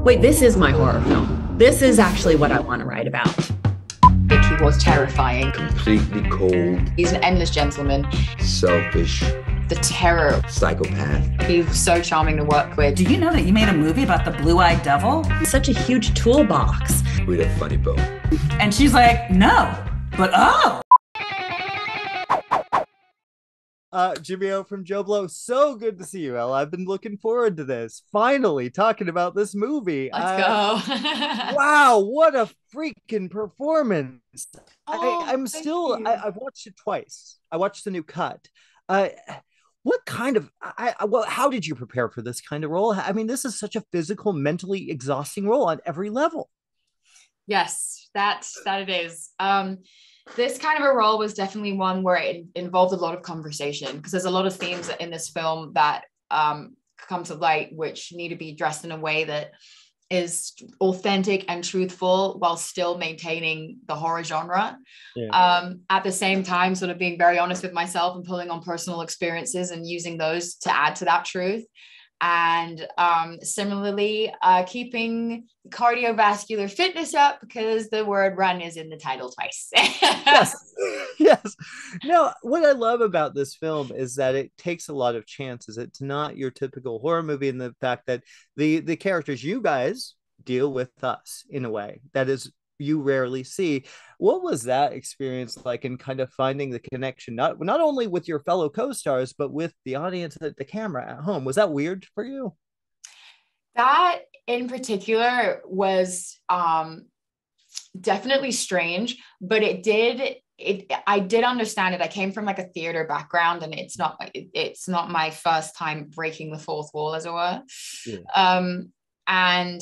wait, this is my horror film. This is actually what I want to write about. He was terrifying. Completely cold. He's an endless gentleman. Selfish. The terror. Psychopath. He was so charming to work with. Do you know that you made a movie about the blue-eyed devil? Such a huge toolbox. With a funny bone. And she's like, no, but oh. Jimmy O from JoBlo, so good to see you, Elle. I've been looking forward to this. Finally talking about this movie. Let's go. Wow, what a freaking performance. Oh, I've watched it twice. I watched the new cut. What kind of, how did you prepare for this kind of role? I mean, this is such a physical, mentally exhausting role on every level. Yes, that it is. This kind of a role was definitely one where it involved a lot of conversation, because there's a lot of themes in this film that come to light, which need to be addressed in a way that is authentic and truthful while still maintaining the horror genre. Yeah. At the same time, sort of being very honest with myself and pulling on personal experiences and using those to add to that truth. And similarly, keeping cardiovascular fitness up, because the word run is in the title twice. Yes. No, what I love about this film is that it takes a lot of chances. It's not your typical horror movie in the fact that the characters, you guys deal with us in a way that is you rarely see. What was that experience like in kind of finding the connection, not only with your fellow co-stars, but with the audience at the camera at home? Was that weird for you? That in particular was definitely strange, but I did understand it. I came from like a theater background, and it's not my first time breaking the fourth wall, as it were. Yeah. And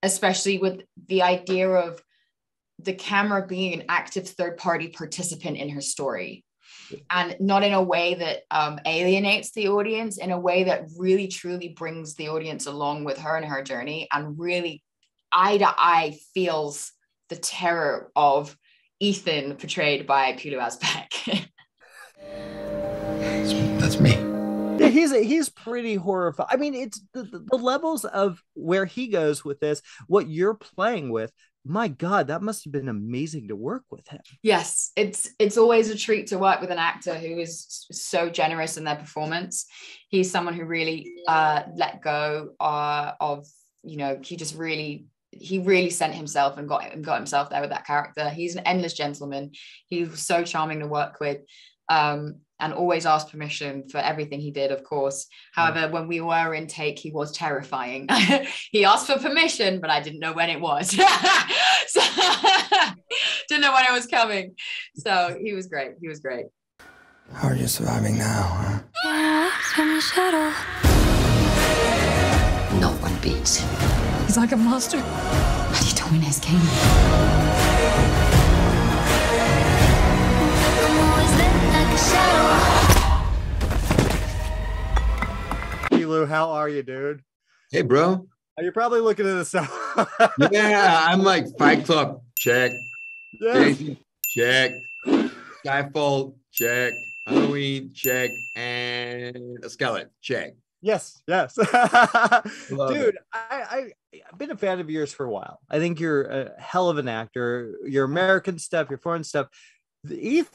especially with the idea of the camera being an active third-party participant in her story, and not in a way that alienates the audience, in a way that really truly brings the audience along with her and her journey, and really eye to eye feels the terror of Ethan, portrayed by Pilou Asbaek. That's me. He's pretty horrified. I mean, it's the levels of where he goes with this, what you're playing with. My God, that must have been amazing to work with him. Yes, it's always a treat to work with an actor who is so generous in their performance. He's someone who really let go of, he really sent himself and got himself there with that character. He's an endless gentleman. He was so charming to work with. And always asked permission for everything he did, of course. However, when we were in take, he was terrifying. He asked for permission, but I didn't know when it was. So, didn't know when it was coming. So he was great. He was great. How are you surviving now, huh? Yeah, from the shadow. No one beats him. He's like a monster. What are you doing, his king? Pilou, how are you, dude? Hey, bro. You're probably looking at this. Yeah, I'm like Fight Club, check. Yes. Jason, check. Skyfall, check. Halloween, check. And a skeleton, check. Yes. Dude, I've been a fan of yours for a while. I think you're a hell of an actor. Your American stuff, your foreign stuff. Ethan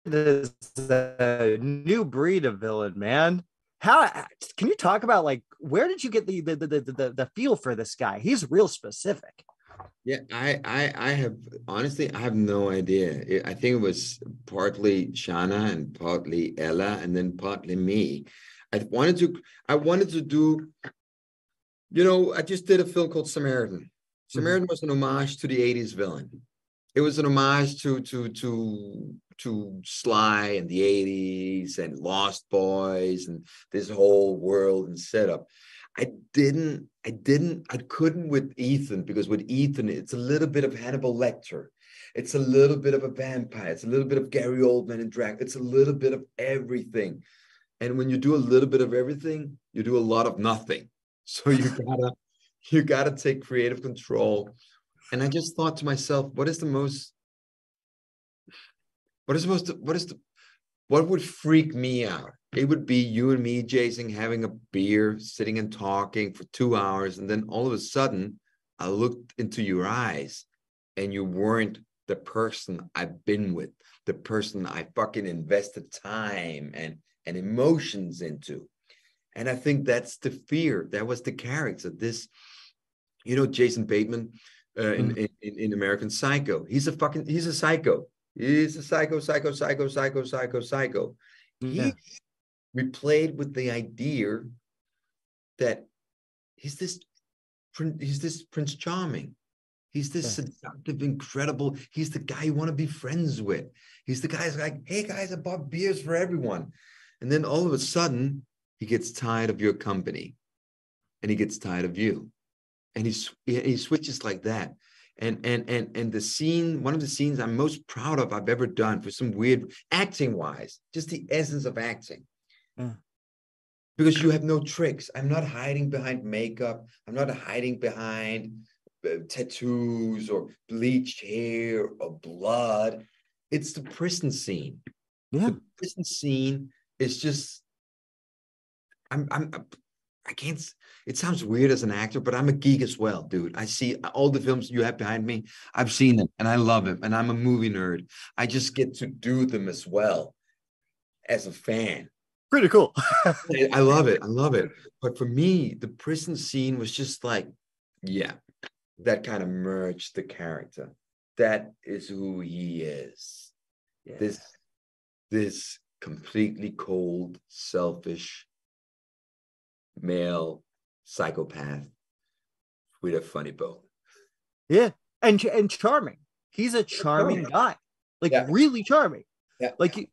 is a new breed of villain, man. How can you talk about, like, where did you get the feel for this guy? He's real specific. Yeah, I have, honestly, I have no idea. I think it was partly Shana and partly Ella and then partly me. I wanted to do, I just did a film called Samaritan. Samaritan was an homage to the 80s villain. It was an homage to Sly and the 80s and Lost Boys and this whole world and setup. I couldn't with Ethan, because with Ethan, it's a little bit of Hannibal Lecter. It's a little bit of a vampire. It's a little bit of Gary Oldman and Dracula. It's a little bit of everything. And when you do a little bit of everything, you do a lot of nothing. So you gotta take creative control. And I just thought to myself, what would freak me out? It would be you and me, Jason, having a beer, sitting and talking for 2 hours, and then all of a sudden I looked into your eyes and you weren't the person I've been with, the person I fucking invested time and emotions into. And I think that's the fear. That was the character. This, you know, Jason Bateman in American Psycho. He's a psycho. He's a psycho. Yeah. We played with the idea that he's this Prince Charming. He's this seductive, incredible. He's the guy you want to be friends with. He's the guy who's like, hey guys, I bought beers for everyone. And then all of a sudden, he gets tired of your company, and he gets tired of you, and he switches like that. And the scene, one of the scenes I'm most proud of I've ever done, for some weird acting wise, just the essence of acting. Because you have no tricks. I'm not hiding behind makeup. I'm not hiding behind tattoos or bleached hair or blood. It's the prison scene. Yeah. The prison scene is just, I can't, it sounds weird as an actor, but I'm a geek as well, dude. I see all the films you have behind me. I've seen them and I love them. And I'm a movie nerd. I just get to do them as well as a fan. Pretty cool. I love it. I love it. But for me, the prison scene was just like, yeah, that kind of merged the character. That is who he is. Yeah. This completely cold, selfish male psychopath with a funny bone. Yeah. And charming. He's a charming guy. Like really charming. Yeah. Like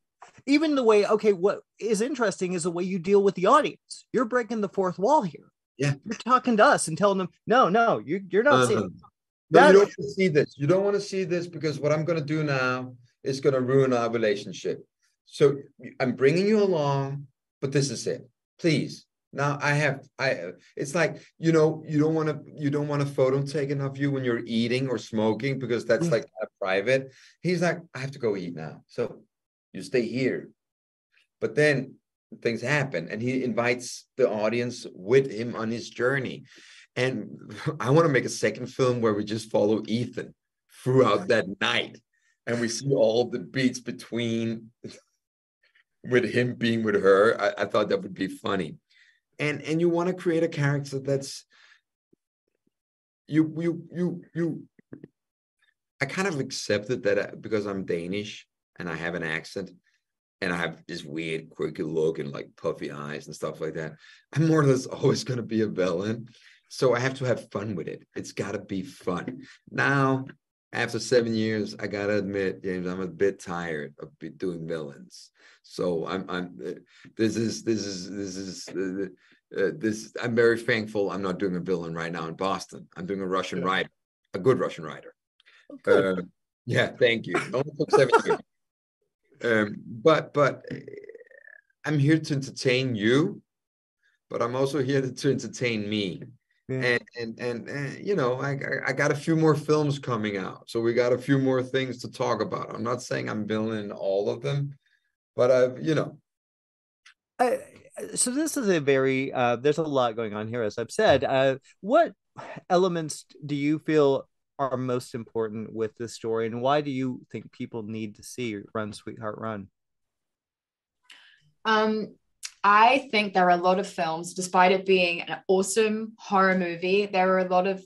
even the way, okay, what is interesting is the way you deal with the audience. You're breaking the fourth wall here. Yeah. You're talking to us and telling them, no, you're not seeing no, you don't want to see this. You don't want to see this because what I'm going to do now is going to ruin our relationship. So I'm bringing you along, but this is it. Please. Now it's like, you know, you don't want a photo taken of you when you're eating or smoking because that's like kind of private. He's like, I have to go eat now. So you stay here. But then things happen and he invites the audience with him on his journey. And I want to make a second film where we just follow Ethan throughout that night. And we see all the beats between with him being with her. I thought that would be funny. And you want to create a character that's I kind of accepted that because I'm Danish and I have an accent and I have this weird quirky look and like puffy eyes and stuff like that. I'm more or less always going to be a villain. So I have to have fun with it. It's got to be fun. Now, after 7 years, I got to admit, James, I'm a bit tired of doing villains. So I'm very thankful I'm not doing a villain right now in Boston. I'm doing a Russian writer, a good Russian writer. Cool. Yeah, thank you. It only took 7 years. But I'm here to entertain you, but I'm also here to entertain me. Yeah. And you know, I got a few more films coming out, so we got a few more things to talk about. I'm not saying I'm villain in all of them, but you know. So this is a very there's a lot going on here, as I've said. What elements do you feel are most important with this story, and why do you think people need to see Run, Sweetheart, Run? I think there are a lot of films, despite it being an awesome horror movie, there are a lot of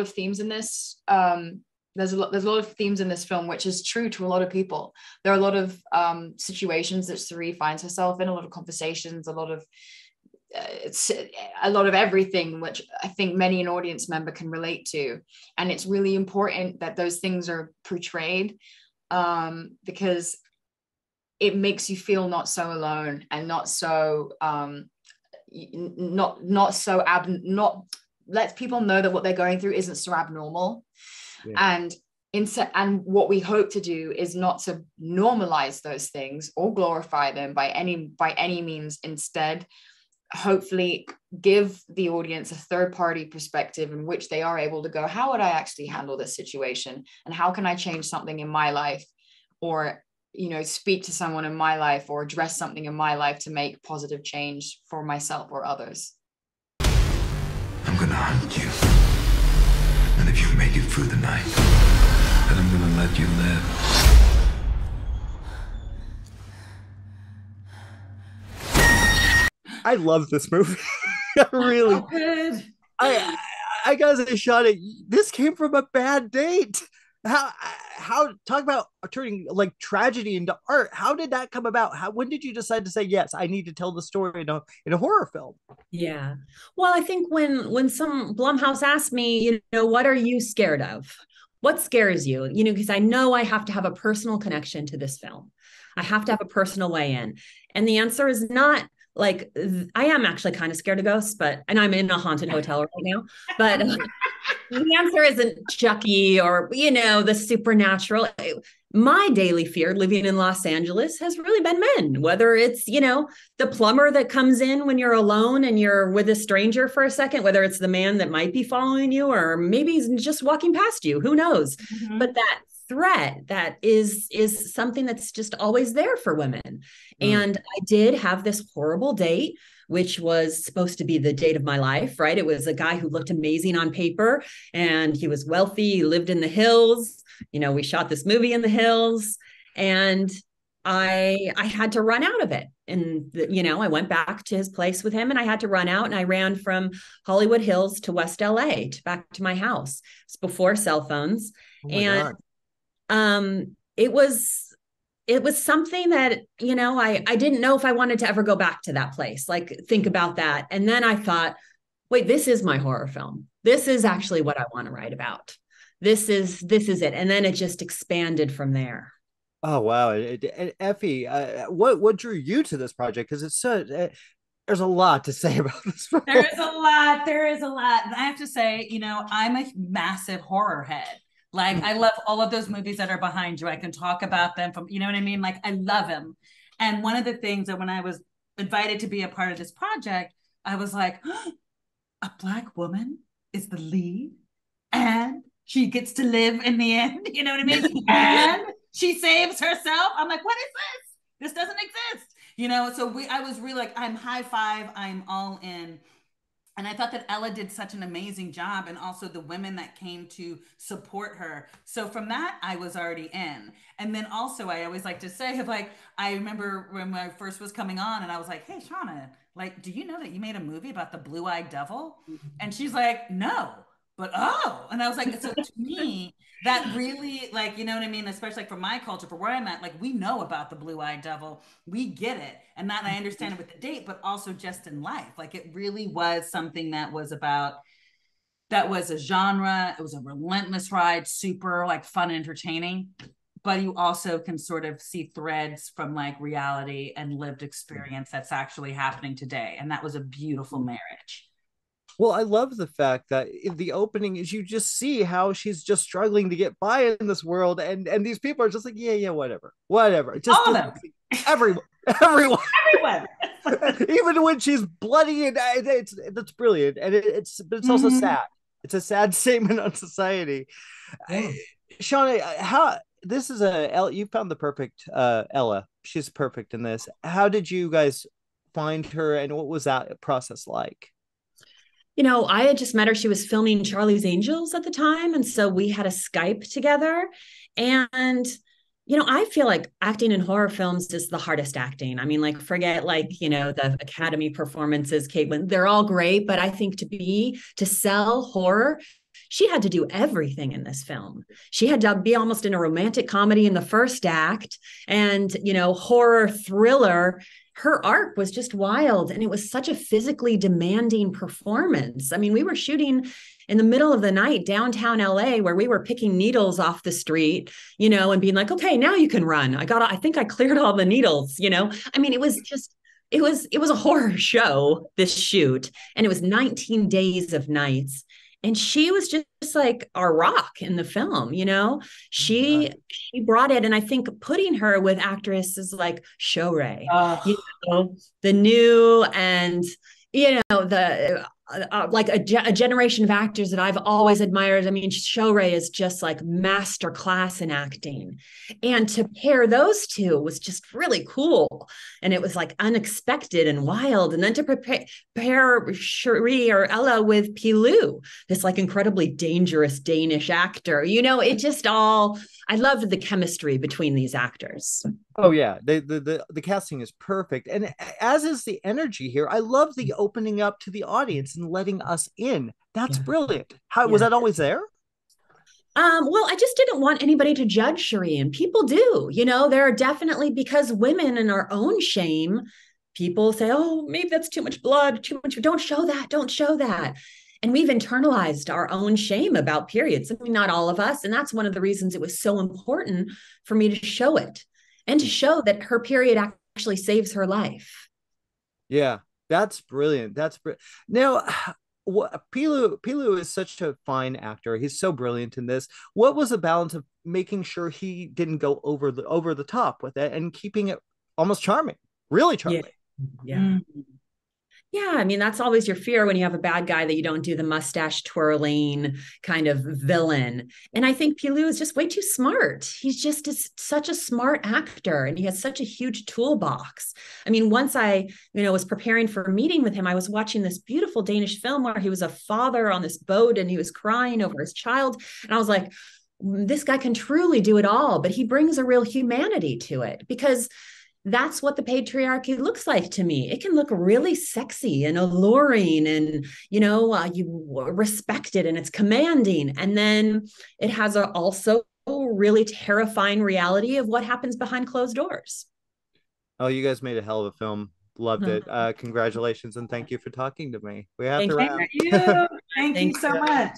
themes in this. There's a lot of themes in this film, which is true to a lot of people. There are a lot of situations that Cerie finds herself in, a lot of conversations, a lot of everything, which I think many an audience member can relate to. And it's really important that those things are portrayed because it makes you feel not so alone and not lets people know that what they're going through isn't so abnormal. Yeah. And what we hope to do is not to normalize those things or glorify them by any means. Instead, hopefully give the audience a third-party perspective in which they are able to go, how would I actually handle this situation? And how can I change something in my life? Or, you know, speak to someone in my life or address something in my life to make positive change for myself or others. I'm gonna hunt you. And if you make it through the night, then I'm gonna let you live. I love this movie. Really. Oh, good. I gotta say, Shana, this came from a bad date. How talk about turning like tragedy into art? How did that come about? When did you decide to say, yes, I need to tell the story in a horror film? Yeah. Well, I think when some Blumhouse asked me, what are you scared of? What scares you? Because I know I have to have a personal connection to this film. I have to have a personal way in. And the answer is not like, I am actually kind of scared of ghosts, and I'm in a haunted hotel right now, but the answer isn't Chucky or, the supernatural. My daily fear living in Los Angeles has really been men, whether it's, the plumber that comes in when you're alone and you're with a stranger for a second, whether it's the man that might be following you or maybe he's just walking past you, who knows? Mm-hmm. But that threat that is something that's just always there for women. And I did have this horrible date, which was supposed to be the date of my life, right? It was a guy who looked amazing on paper and he was wealthy. He lived in the hills. We shot this movie in the hills and I had to run out of it. And, I went back to his place with him and I had to run out, and I ran from Hollywood Hills to West LA back to my house. It's before cell phones. And it was something that, I didn't know if I wanted to ever go back to that place, like think about that. And then I thought, wait, this is my horror film. This is actually what I want to write about. This is it. And then it just expanded from there. Oh, wow. And Effie, what drew you to this project? Because it's there's a lot to say about this film. There is a lot. And I have to say, I'm a massive horror head. Like, I love all of those movies that are behind you. I can talk about them from, you know what I mean? Like, I love them. And one of the things that when I was invited to be a part of this project, I was like, a Black woman is the lead and she gets to live in the end. You know what I mean? And she saves herself. I'm like, what is this? This doesn't exist. So I was really like, I'm high five. I'm all in. And I thought that Ella did such an amazing job, and also the women that came to support her. So from that, I was already in. And then also, I always like to say, like, I remember when I first was coming on and I was like, hey, Shana, like, do you know that you made a movie about the blue-eyed devil? And she's like, no, but oh. And I was like, so to me, that really, like, you know what I mean? Especially like for my culture, for where I'm at, like, we know about the blue-eyed devil. We get it. And that I understand it with the date, but also just in life. Like, it really was something that was a genre. It was a relentless ride, super like fun and entertaining. But you also can sort of see threads from like reality and lived experience that's actually happening today. And that was a beautiful marriage. Well, I love the fact that in the opening is you just see how she's just struggling to get by in this world, and these people are just like, yeah, whatever. Just all of them. Everyone. Even when she's bloody, and that's brilliant, and but it's also sad. It's a sad statement on society. Shana, how this is you found the perfect Ella. She's perfect in this. How did you guys find her, and what was that process like? I had just met her. She was filming Charlie's Angels at the time. And so we had a Skype together. And, I feel like acting in horror films is the hardest acting. I mean, like, forget like, the Academy performances, Caitlin, they're all great. But I think to sell horror, she had to do everything in this film. She had to be almost in a romantic comedy in the first act and, horror thriller. Her arc was just wild. And it was such a physically demanding performance. I mean, we were shooting in the middle of the night, downtown LA, where we were picking needles off the street, and being like, okay, now you can run. I think I cleared all the needles, I mean, it was a horror show, this shoot. And it was 19 days of nights. And she was just like our rock in the film, she brought it. And I think putting her with actresses like Show Ray, the new and, the like a generation of actors that I've always admired. I mean, Shorey is just like master class in acting. And to pair those two was just really cool. And it was like unexpected and wild. And then to pair Cherie or Ella with Pilou, this like incredibly dangerous Danish actor, you know, it just all, I loved the chemistry between these actors. Oh yeah, the casting is perfect, and as is the energy here. I love the opening up to the audience and letting us in. That's brilliant. How was that always there? Well, I just didn't want anybody to judge Cherie, and people do. You know, there are definitely, because women in our own shame, people say, "Oh, maybe that's too much blood, too much. Don't show that. Don't show that." And we've internalized our own shame about periods. I mean, not all of us, and that's one of the reasons it was so important for me to show it. And to show that her period actually saves her life. Yeah, that's brilliant. Now, Pilou is such a fine actor. He's so brilliant in this. What was the balance of making sure he didn't go over the top with it and keeping it almost charming, really charming? Yeah. Mm-hmm. Yeah, I mean, that's always your fear when you have a bad guy, that you don't do the mustache twirling kind of villain. And I think Pilou is just way too smart. He's just such a smart actor, and he has such a huge toolbox. I mean, once I, was preparing for a meeting with him, I was watching this beautiful Danish film where he was a father on this boat and he was crying over his child. And I was like, this guy can truly do it all, but he brings a real humanity to it, because that's what the patriarchy looks like to me. It can look really sexy and alluring, and you respect it, and it's commanding, and then it has a also really terrifying reality of what happens behind closed doors. Oh, you guys made a hell of a film. Loved it. Congratulations, and thank you for talking to me. We have to wrap. Thank you so much.